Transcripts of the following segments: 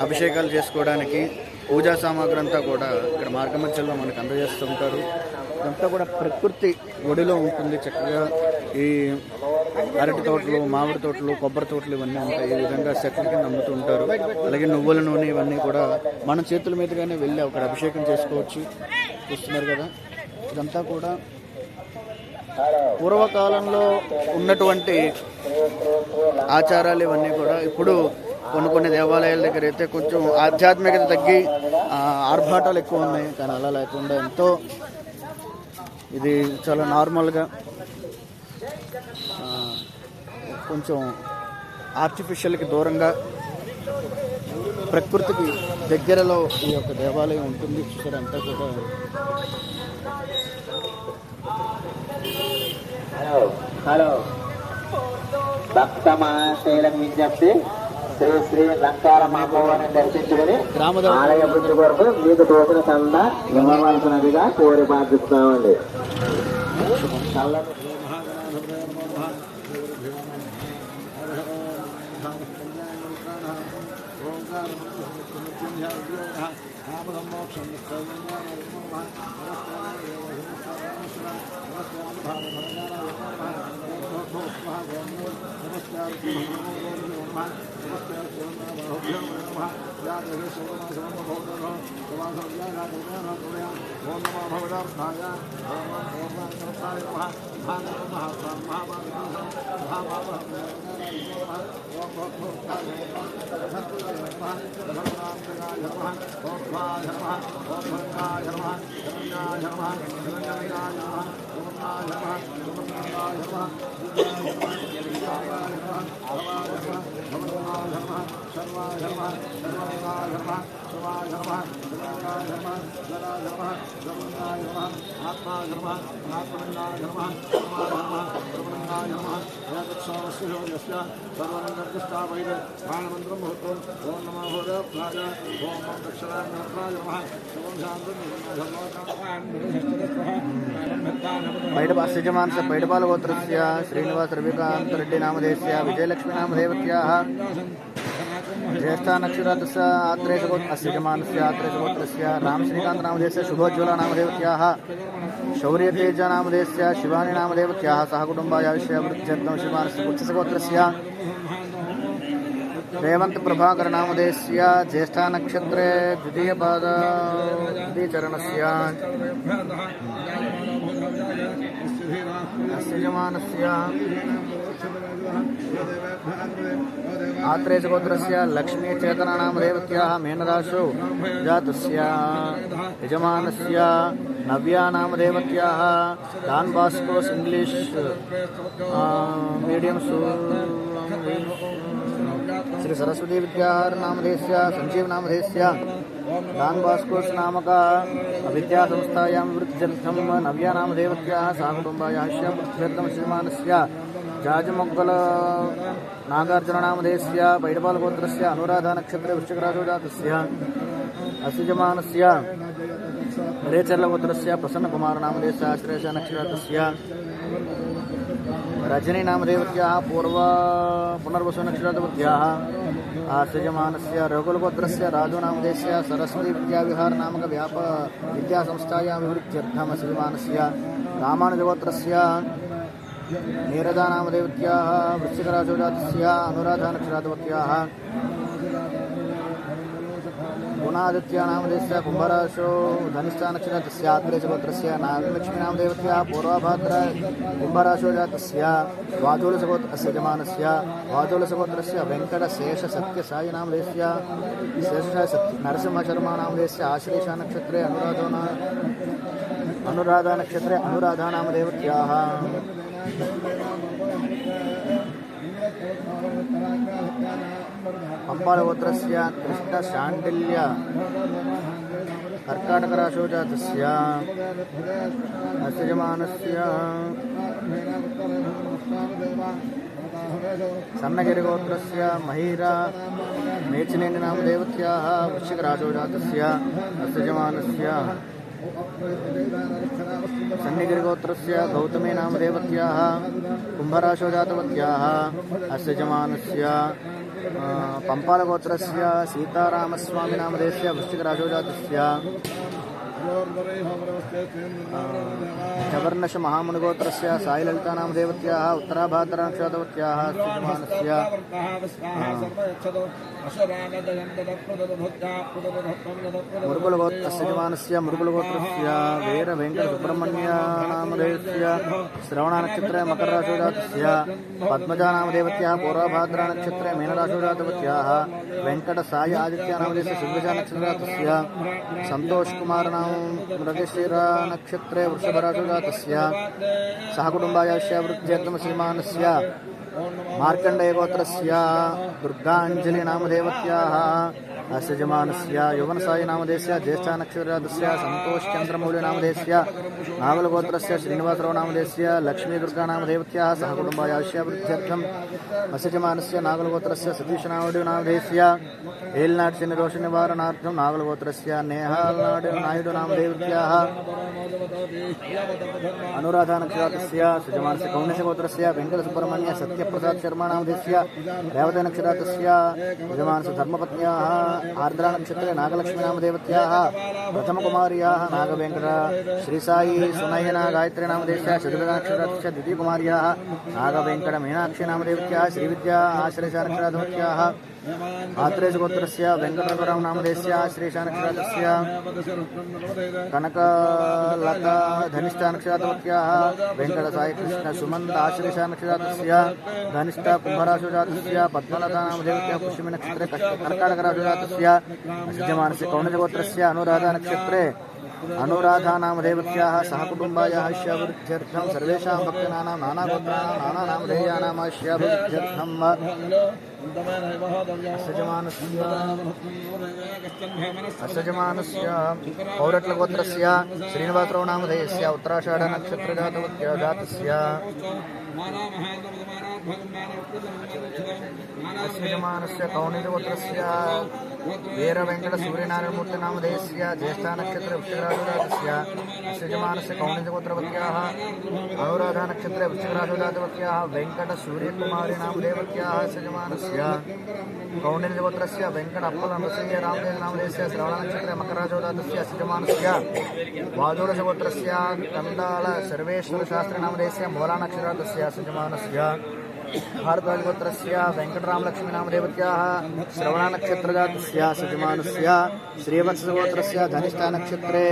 అభిషేకాలు చేసుకోవడానికి పూజా సామాగ్రి అంతా కూడా ఇక్కడ మార్గ మధ్యలో మనకు అందజేస్తుంటారు. ఇదంతా కూడా ప్రకృతి ఒడిలో ఉంటుంది. చక్కగా ఈ అరటి తోటలు, మామిడి తోటలు, కొబ్బరి తోటలు ఇవన్నీ ఉంటాయి. ఈ విధంగా చెట్ల కింద అమ్ముతూ ఉంటారు. అలాగే నువ్వుల నూనె ఇవన్నీ కూడా మన చేతుల మీదుగానే వెళ్ళి అక్కడ అభిషేకం చేసుకోవచ్చు. చూస్తున్నారు కదా, ఇదంతా కూడా పూర్వకాలంలో ఉన్నటువంటి ఆచారాలు ఇవన్నీ కూడా ఇప్పుడు కొన్ని దేవాలయాల దగ్గర అయితే కొంచెం ఆధ్యాత్మికత తగ్గి ఆర్భాటాలు ఎక్కువ ఉన్నాయి. కానీ అలా లేకుండా ఎంతో ఇది చాలా నార్మల్గా కొంచెం ఆర్టిఫిషియల్కి దూరంగా ప్రకృతికి దగ్గరలో ఈ యొక్క దేవాలయం ఉంటుంది. చూసారు అంతా కూడా హలో భక్త మహాశైలకు విజ్ఞప్తి, శ్రీ శ్రీ లంకారమ్మవారిని దర్శించుకుని ఆలయ అభివృద్ధి కొరకు మీకు తోచిన చంద ఇవ్వవలసినదిగా కోరి ప్రార్థిస్తామండి. యజమానస్ पैडपालगोत्रस्य श्रीनिवास रविकांत रेड्डी नामधेयस्य विजयलक्ष्मी नामधेयवत्याः ज्येष्ठा नक्षत्रस्य आत्रेयगोत्रस्य यजमानस्य आत्रेयगोत्रस्य राम श्रीकांत नामधेयस्य शुभोज्वला नामधेयवत्याः शौर्यतेज नामधेयस्य शिवानी नामधेयवत्याः सह कुटुम्बायाविष्य वृद्ध्यर्थं श्रीमानस्य पुच्छसगोत्रस्य रेवंत प्रभाकर नामधेयस्य ज्येष्ठा नक्षत्रे द्वितीयचरणस्य यजमानस्य आत्रेयगोत्रस्य लक्ष्मी चेतना नामधेयवत्याः मेनराशौ जातस्य यजमानस्य नव्या नामधेयवत्याः Don Bosco English medium Shri Saraswati Vidyahar नामधेयस्य संजीव नामधेयस्य डॉन बॉस्कोस नामक विद्या संस्थायां वृद्ध्यर्थं नव्या नामधेयवत्याः सहकुटुम्बायाश्च वृद्ध्यर्थं श्रीमानस्य जाजमोग्गल नागार्जुन नामधेयस्य पैडपालगोत्रस्य अनुराधा नक्षत्रे वृश्चिकराशौ जातस्य असिजमानस्य रेचर्लगोत्रस्य प्रसन्नकुमार नामधेयस्य आश्रयस्य नक्षत्रस्य रजनी नामधेयवत्याः पुनर्वसु नक्षत्रवत्याः आश्रयमानस्य रघुलगोत्रस्य राजू नामधेयस्य सरस्वती विद्याविहार नामक विद्यासंस्थायां विवृद्ध्यर्थम् श्रीमानस्य रामानुजगोत्रस्य नीरदा नामधेयवत्याः वृश्चिकराशौ जातस्य अनुराधा नक्षत्रवत्याः गुणादित्य नामधेयस्य कुम्भराशौ धनिष्ठा नक्षत्रस्य आत्रेयगोत्रस्य नागलक्ष्मी नामधेयवत्याः पूर्वाभाद्र कुम्भराशौ जातस्य वाजोलसगोत्रस्य यजमानस्य वाजोलसगोत्रस्य वेङ्कटशेषसत्यसायि नामधेयस्य नरसिंहशर्मा नामधेयस्य आश्लेषा नक्षत्रे अनुराधा नक्षत्रे अनुराधा नामधेयवत्याः पंपालगोत्रस्य कृष्ण शाण्डिल्य कर्काटकराशौ जातस्य यजमानस्य सन्नगिरिगोत्रस्य महीरा मेचिनेनि नामधेयवत्याः वृश्चिकराशौ जातस्य यजमानस्य सन्निगिरिगोत्रस्य गौतमी नामधेयवत्याः कुम्भराशौ जातवत्याः अस्य यजमानस्य పంపాలగోత్రస్య సీతారామస్వామినామధేయస్య వృశ్చికరాశోజాతస్య జవర్ణశ మహామునిగోత్రస్య సాయిలలితానామధేవత్యాः ఉత్తరాభాద్రనక్షత్రవత్యాः యజమానస్య మురుగులగోత్రస్య యజమానస్య మురుగులగోత్రస్య వీర వెంకట సుబ్రహ్మణ్యనామధేయస్య శ్రవణనక్షత్రే మకరరాశోజాతస్య పద్మజానామధేవత్యాः పూర్వభాద్రనక్షత్రే మీనరాశోజాతవత్యాः వెంకట సాయి ఆదిత్యనామధేయస్య శుభజానక్షత్రజాతస్య సంతోష్ కుమార్ మృగశిరా నక్షత్రే వృషభరాశోజాతస్య సహకుటుంబాయాస్య వృద్ధ్యర్థం శ్రీమానస్య మార్కండేయగోత్రస్య దుర్గాంజలి నామధేవత్యాः अस्य जमानस्य यौवनसायि नामधेयस्य ज्येष्ठानक्षत्रजातस्य संतोषचन्द्रमौली नामधेयस्य नागलगोत्रस्य श्रीनिवासराव नामधेयस्य लक्ष्मीदुर्गा नामधेवत्याः सहकुटुम्बायास्य वृद्ध्यर्थम् अस्य जमानस्य नागलगोत्रस्य सतीशनायुडु नामधेयस्य एल्नाट् शनिदोषनिवारणार्थं नागलगोत्रस्य नेहाल्नाडु नायुडु नामधेवत्याः अनुराधानक्षत्रजातस्य सुजमानस्य कौण्डिन्यगोत्रस्य वेङ्कटसुब्रह्मण्य सत्यप्रसाद शर्मा नामधेयस्य रेवतीनक्षत्रजातस्य यजमानस्य धर्मपत्न्याः आर्द्रानक्षत्रे नागलक्ष्मी नामधेवत्याः प्रथमकुमार्याः नागवेङ्कट श्रीसाई सुनयना गायत्री नामधेयस्य चतुर्दशनक्षत्रस्य द्वितीयकुमार्याः नागवेङ्कट मीनाक्षी नामधेवत्याः श्रीविद्या आश्रयशानक्षत्रजातवत्याः आत्रेयगोत्रस्य वेङ्कटरघुराव नामधेयस्य श्रीशानक्षत्रजातस्य कनकलता धनिष्ठानक्षत्रजातवत्याः वेङ्कटसाईकृष्ण सुमन्त आश्रयशानक्षत्रजातस्य धनिष्ठा कुम्भराशोजातस्य पद्मलता नामधेवत्याः पुष्यमी नक्षत्रे कर्काटकराशोजातस्य यजमानस्य कौण्डिन्यगोत्रस्य अनुराधानक्षत्रे अनुराधा नामधेवत्याः सहकुटुम्बायाः वृद्ध्यर्थं सर्वेषां भक्तानां नानागोत्राणां नानानामधेयानामाश्याभिवृद्ध्यर्थम् अस्य जमानस्य पौरट्लगोत्रस्य श्रीनिवासराव नामधेयस्य उत्तराषाढनक्षत्रजातस्य अस्य जमानस्य कौण्डिन्यगोत्रस्य वीरवेङ्कटसूर्यनारायणमूर्तिनामधेयस्य ज्येष्ठानक्षत्रे वृश्चिकराशोजातस्य अस्य जमानस्य कौण्डिन्यगोत्रवत्याः अनुराधानक्षत्रे वृश्चिकराशोजातवत्याः वेङ्कटसूर्यकुमारी नामधेवत्याः अस्य जमानस्य कौण्डिन्यगोत्रस्य वेङ्कट अप्पलनरसिंह रामदेवनामधेयस्य श्रवणनक्षत्रे मकरराशोजातस्य अस्य जमानस्य वाजोडशगोत्रस्य कन्दाल सर्वेश्वरशास्त्रीनामधेयस्य मूलानक्षत्रजातस्य अस्य जमानस्य भारद्वाजगोत्रस्य वेङ्कटरामलक्ष्मीनामधेवत्याः श्रवणनक्षत्रजातस्य सजमानस्य श्रीवत्सगोत्रस्य धनिष्ठानक्षत्रे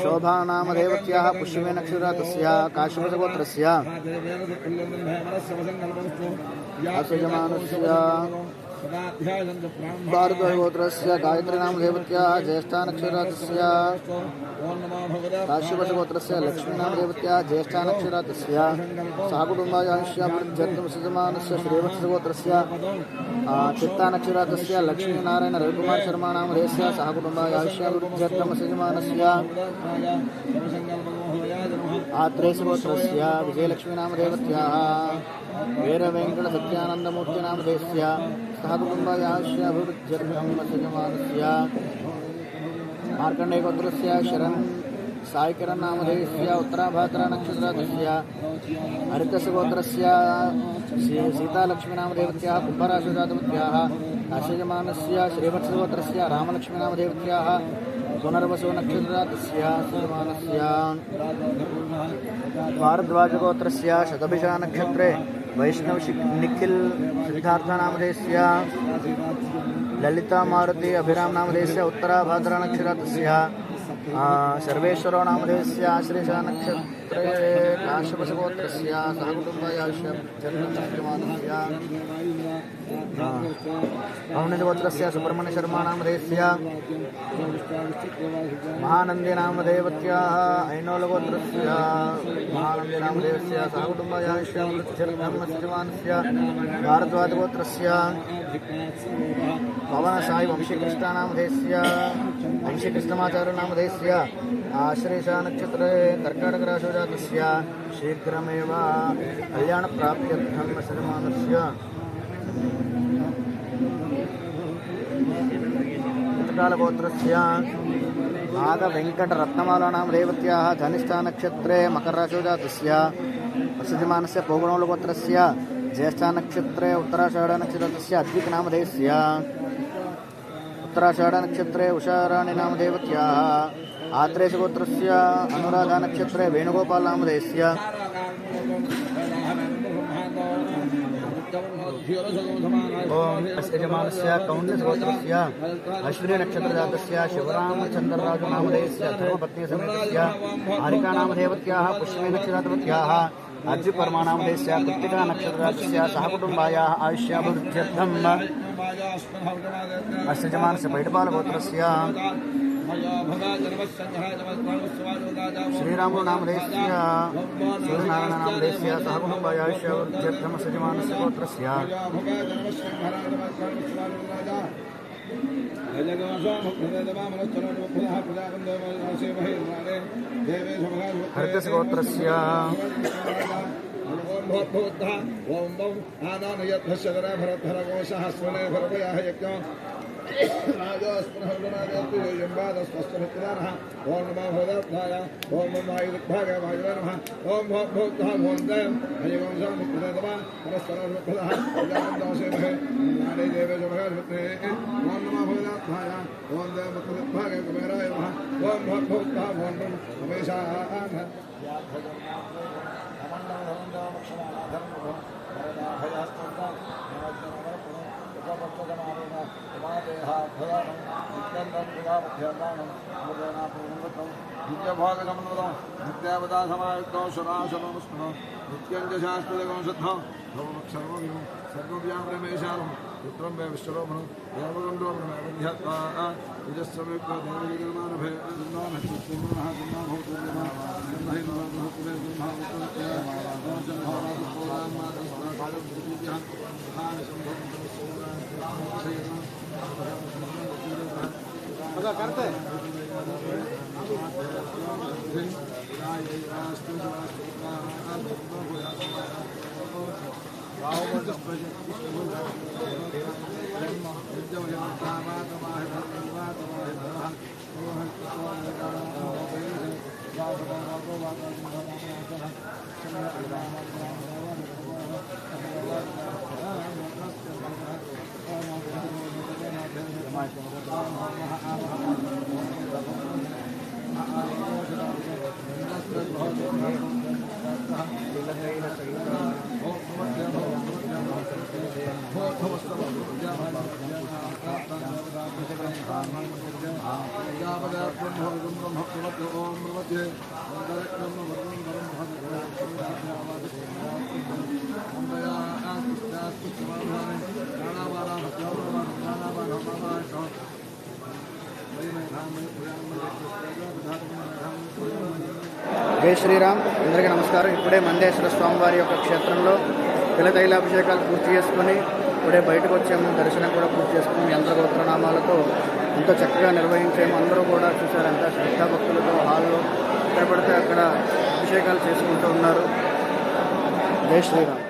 शोभानामधेवत्याः पुष्यमी नक्षत्रजातस्य काशीवसगोत्रस्य असजमानस्य भारद्वाजगोत्रस्य गायत्रीनामधेवत्याः ज्येष्ठानक्षत्रजातस्य काशीवसगोत्रस्य लक्ष्मीनामधेवत्याः ज्येष्ठानक्षत्रजातस्य सहकुटुम्बायाः वृद्ध्यर्थं सजमानस्य श्रीवत्सगोत्रस्य चित्तानक्षत्रजातस्य लक्ष्मीनारायण रविकुमार शर्मा नामधेयस्य सहकुटुम्बायाः वृद्ध्यर्थं सजमानस्य आत्रेयगोत्रस्य विजयलक्ष्मीनामधेवत्याः वीरवेङ्कटसत्यानन्दमूर्तिनामधेयस्य सहकुटुम्बायाः अभिवृद्ध्यर्थं सजमानस्य मार्कण्डेयगोत्रस्य शरण साईकिरण नामधेयस्य उत्तराभाद्रनक्षत्रजातस्य हरितसगोत्रस्य सीतालक्ष्मीनामधेवत्याः कुम्भराशोजातवत्याः अस्य श्रीवत्सगोत्रस्य रामलक्ष्मीनामधेवत्याः पुनर्वसु नक्षत्रजातस्य सजमानस्य भारद्वाजगोत्रस्य शतभिषा नक्षत्रे वैष्णव निखिल सिद्धार्थनामधेयस्य ललिता मारुति अभिराम नामधेयस्य उत्तराभाद्रनक्षत्रजातस्य सर्वेश्वरो नामधेयस्य आश्लेषा नक्षत्रे काश्यपसगोत्रस्य सहकुटुम्बायाः जन्मनस्य कौण्डिन्यगोत्रस्य सुब्रह्मण्य शर्मा नामधेयस्य महानन्दी नामधेवत्याः ऐनोलगोत्रस्य महानन्दी नामधेयस्य सहकुटुम्बायाः जन्मस्य भारद्वाजगोत्रस्य पवनसाई वंशीकृष्णा नामधेयस्य वंशीकृष्णमाचार्य नामधेयस्य आश्लेषा नक्षत्रे कर्काटकराशोजातस्य शीघ्रमेव कल्याणप्राप्त्यर्थं सजमानस्य उत्कलगोत्रस्य नागवेङ्कटरत्नमाला नामधेवत्याः धनिष्ठानक्षत्रे मकरराशोजातस्य सजमानस्य पौगणोलगोत्रस्य ज्येष्ठानक्षत्रे उत्तराषाढनक्षत्रस्य अद्विकनामधेयस्य उत्तराषाढनक्षत्रे उषाराणिनामदेवत्याः आत्रेयगोत्रस्य अनुराधानक्षत्रे वेणुगोपालनामधेयस्य ओम यजमानस्य कौण्डिन्यगोत्रस्य अश्विनीनक्षत्रजातस्य शिवरामचन्द्रराजनामधेयस्य धर्मपत्नीसमेतस्य हारिकानामदेवत्याः पुष्यमीनक्षत्रजातवत्याः अर्जुपर्मानामधेयस्य कृत्तिकानक्षत्रजातस्य सहकुटुम्बायाः आयुष्याभिवृद्ध्यर्थम् अस्य यजमानस्य बैडपालगोत्रस्य श्रीरामनामधेयस्य सूर्यनारायणनामधेयस्य सहकुटुम्बायायुष्याभिवृद्ध्यर्थम् अस्य यजमानस्य गोत्रस्य हरितस्य गोत्रस्य జై శ్రీరామ్. అందరికీ నమస్కారం. ఇప్పుడే మందేశ్వర స్వామివారి యొక్క క్షేత్రంలో తిలతైలాభిషేకాలు పూర్తి చేసుకుని ఇప్పుడే బయటకు వచ్చాము. దర్శనం కూడా పూర్తి చేసుకుని మీ అందరి గోత్రనామాలతో ఎంతో చక్కగా నిర్వహించాము. అందరూ కూడా చూశారు, ఎంత శ్రద్ధాభక్తులతో హాల్లో ఎక్కడ పడితే అక్కడ అభిషేకాలు చేసుకుంటూ ఉన్నారు. జై శ్రీరామ్.